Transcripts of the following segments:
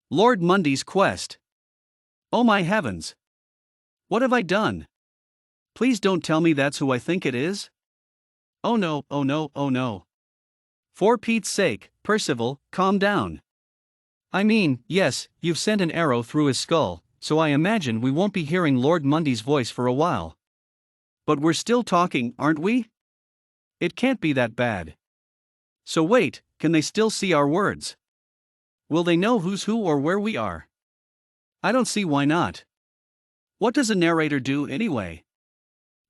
Lord Mundy's quest. Oh my heavens! What have I done? Please don't tell me that's who I think it is? Oh no, oh no, oh no. For Pete's sake, Percival, calm down. I mean, yes, you've sent an arrow through his skull, so I imagine we won't be hearing Lord Mundy's voice for a while. But we're still talking, aren't we? It can't be that bad. So wait, can they still see our words? Will they know who's who or where we are? I don't see why not. What does a narrator do anyway?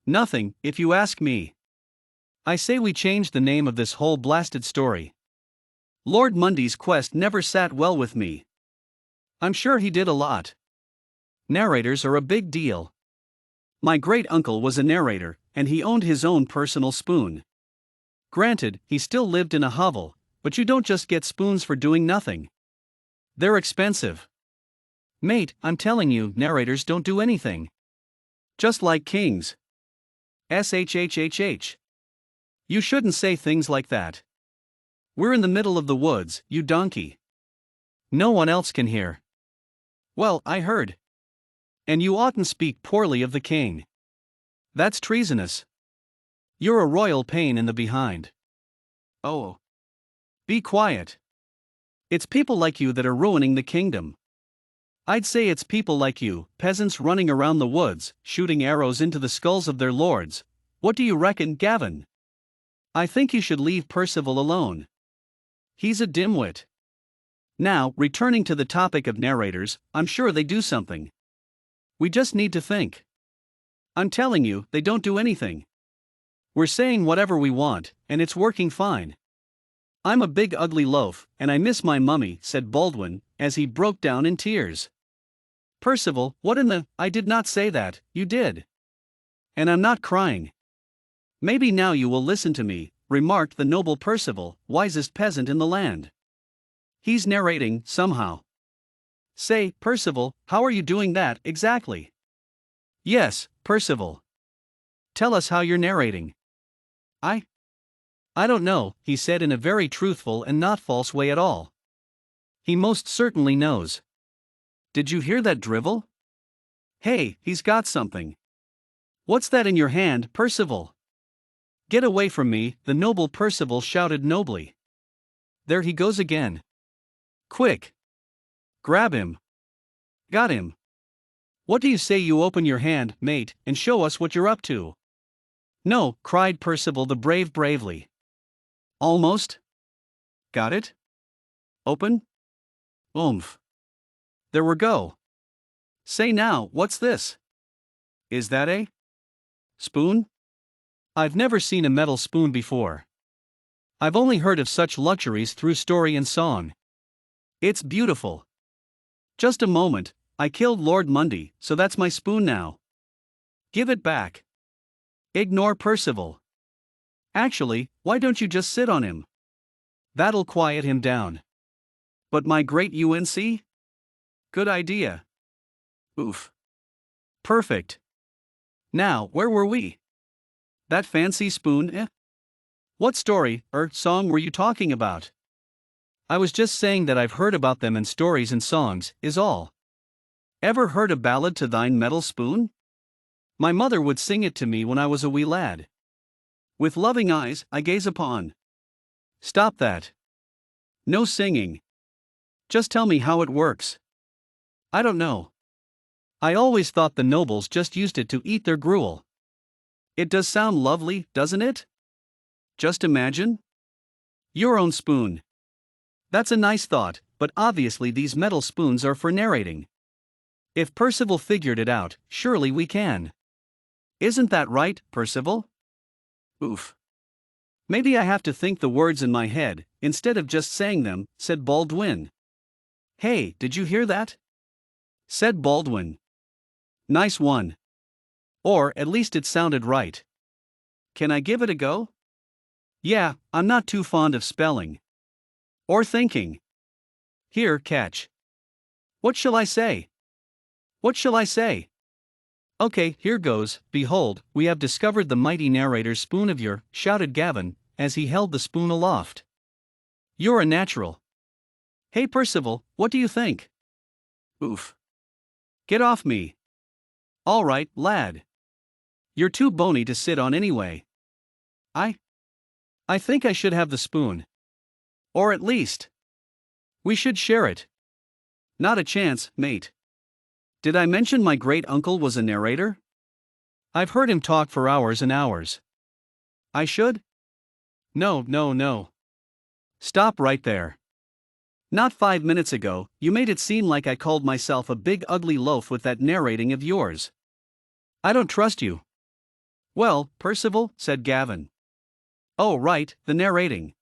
Nothing, if you ask me. I say we change the name of this whole blasted story. Lord Mundy's quest never sat well with me. I'm sure he did a lot. Narrators are a big deal. My great-uncle was a narrator, and he owned his own personal spoon. Granted, he still lived in a hovel, but you don't just get spoons for doing nothing. They're expensive. Mate, I'm telling you, narrators don't do anything. Just like kings. SHHHH. You shouldn't say things like that. We're in the middle of the woods, you donkey. No one else can hear. Well, I heard. And you oughtn't speak poorly of the king. That's treasonous. You're a royal pain in the behind. Oh. Be quiet. It's people like you that are ruining the kingdom. I'd say it's people like you, peasants running around the woods, shooting arrows into the skulls of their lords. What do you reckon, Gavin? I think you should leave Percival alone. He's a dimwit. Now, returning to the topic of narrators, I'm sure they do something. We just need to think. I'm telling you, they don't do anything. We're saying whatever we want, and it's working fine. I'm a big ugly loaf, and I miss my mummy, said Baldwin, as he broke down in tears. Percival, what in the— I did not say that, you did. And I'm not crying. Maybe now you will listen to me, remarked the noble Percival, wisest peasant in the land. He's narrating, somehow. Say, Percival, how are you doing that, exactly? Yes, Percival. Tell us how you're narrating. I don't know, he said in a very truthful and not false way at all. He most certainly knows. Did you hear that drivel? Hey, he's got something. What's that in your hand, Percival? Get away from me, the noble Percival shouted nobly. There he goes again. Quick! Grab him. Got him. What do you say you open your hand, mate, and show us what you're up to? No, cried Percival the Brave bravely. Almost? Got it? Open? Oomph. There we go. Say now, what's this? Is that a spoon? I've never seen a metal spoon before. I've only heard of such luxuries through story and song. It's beautiful. Just a moment, I killed Lord Mundy, so that's my spoon now. Give it back. Ignore Percival. Actually, why don't you just sit on him? That'll quiet him down. But my great UNC? Good idea. Oof. Perfect. Now, where were we? That fancy spoon, eh? What story, or song were you talking about? I was just saying that I've heard about them in stories and songs, is all. Ever heard a ballad to thine metal spoon? My mother would sing it to me when I was a wee lad. With loving eyes, I gaze upon. Stop that. No singing. Just tell me how it works. I don't know. I always thought the nobles just used it to eat their gruel. It does sound lovely, doesn't it? Just imagine. Your own spoon. That's a nice thought, but obviously these metal spoons are for narrating. If Percival figured it out, surely we can. Isn't that right, Percival? Oof. Maybe I have to think the words in my head, instead of just saying them, said Baldwin. Hey, did you hear that? Said Baldwin. Nice one. Or at least it sounded right. Can I give it a go? Yeah, I'm not too fond of spelling. Or thinking. Here, catch. What shall I say? What shall I say? Okay, here goes. Behold, we have discovered the mighty narrator's spoon of yore, shouted Gavin, as he held the spoon aloft. You're a natural. Hey Percival, what do you think? Oof. Get off me. All right, lad. You're too bony to sit on anyway. I think I should have the spoon. Or at least, we should share it. Not a chance, mate. Did I mention my great uncle was a narrator? I've heard him talk for hours and hours. I should? No, no, no. Stop right there. Not 5 minutes ago, you made it seem like I called myself a big ugly loaf with that narrating of yours. I don't trust you. Well, Percival, said Gavin. Oh, right, the narrating.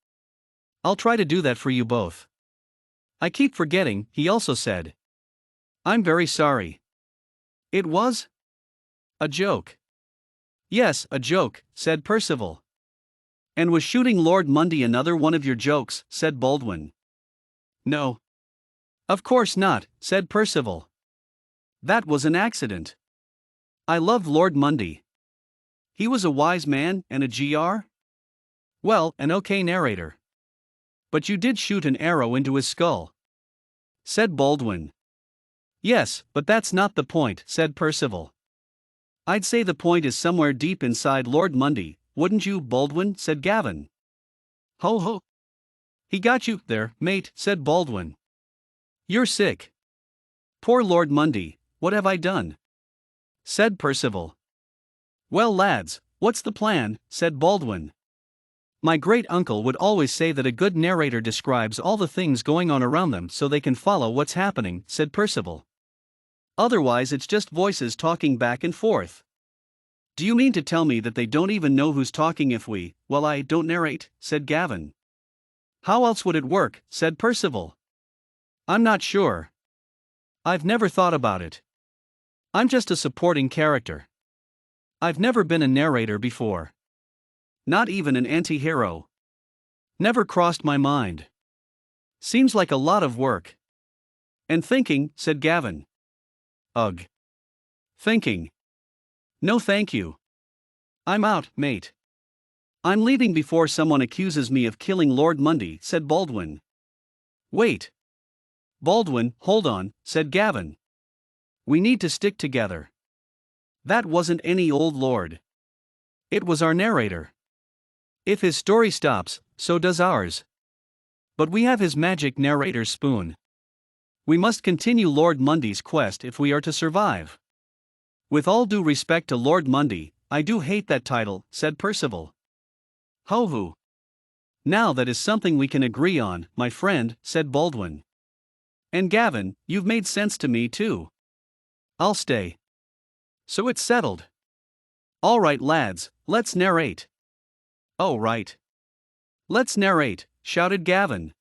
I'll try to do that for you both. I keep forgetting, he also said. I'm very sorry. It was? A joke. Yes, a joke, said Percival. And was shooting Lord Mundy another one of your jokes, said Baldwin. No. Of course not, said Percival. That was an accident. I loved Lord Mundy. He was a wise man and a GR? Well, an okay narrator. But you did shoot an arrow into his skull, said Baldwin. Yes, but that's not the point, said Percival. I'd say the point is somewhere deep inside Lord Mundy, wouldn't you, Baldwin, said Gavin. Ho ho. He got you there, mate, said Baldwin. You're sick. Poor Lord Mundy, what have I done? Said Percival. Well, lads, what's the plan, said Baldwin. My great uncle would always say that a good narrator describes all the things going on around them so they can follow what's happening, said Percival. Otherwise it's just voices talking back and forth. Do you mean to tell me that they don't even know who's talking if I don't narrate, said Gavin. How else would it work, said Percival. I'm not sure. I've never thought about it. I'm just a supporting character. I've never been a narrator before. Not even an anti-hero. Never crossed my mind. Seems like a lot of work. And thinking, said Gavin. Ugh. Thinking. No thank you. I'm out, mate. I'm leaving before someone accuses me of killing Lord Mundy, said Baldwin. Wait. Baldwin, hold on, said Gavin. We need to stick together. That wasn't any old lord. It was our narrator. If his story stops, so does ours. But we have his magic narrator's spoon. We must continue Lord Mundy's quest if we are to survive. With all due respect to Lord Mundy, I do hate that title, said Percival. Ho-hoo. Now that is something we can agree on, my friend, said Baldwin. And Gavin, you've made sense to me too. I'll stay. So it's settled. All right, lads, let's narrate. Oh, right. Let's narrate, shouted Gavin.